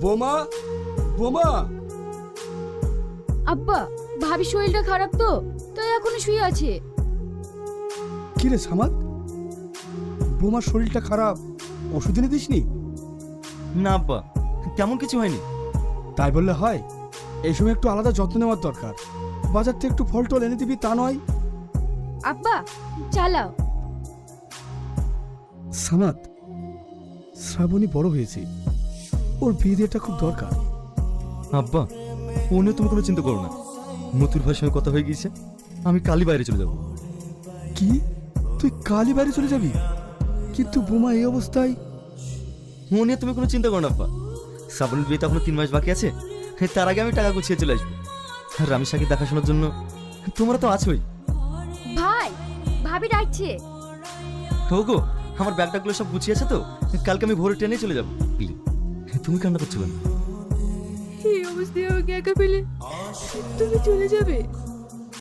বোমা, বোমা। আব্বা, ভাবি শরীরটা খারাপ তো, তাই এখনো শুয়ে আছে। কি রে সামাদ, বোমার শরীরটা খারাপ, ওষুধ এনে দিসনি? না আব্বা, তেমন কিছু হয়নি। তাই বললে হয়? এই সময় একটু আলাদা যত্ন নেওয়ার দরকার। বাজার থেকে একটু ফল টল এনে দিবি, তা নয়? আব্বা চালাও। সামাদ, শ্রাবণী বড় হয়েছে, ওর বিয়ে দেওয়াটা খুব দরকার। আব্বা, ও নিয়ে তুমি কোনো চিন্তা করো না। মতুর ভাইয়ের সঙ্গে কথা হয়ে গিয়েছে, আমি কালই বাইরে চলে যাব। কি, তুই কালই বাইরে চলে যাবি? কিন্তু বোমা এই অবস্থায়। ও নিয়ে তুমি কোনো চিন্তা করো না আব্বা। শ্রাবণীর বিয়ে তো এখনো 3 মাস বাকি আছে, তার আগে আমি টাকা গুছিয়ে চলে আসবো। আর রামিসাকে দেখাশোনার জন্য তোমরা তো আছোই। ভাই, ভাবি ডাকছে। গো, আমার ব্যাগটাগুলো সব গুছিয়ে আছে তো, কালকে আমি ভোরে ট্রেনে চলে যাবো। তুমি কান্না করছো কেন? এই অবস্থায় আমাকে একা পেলে তুমি চলে যাবে?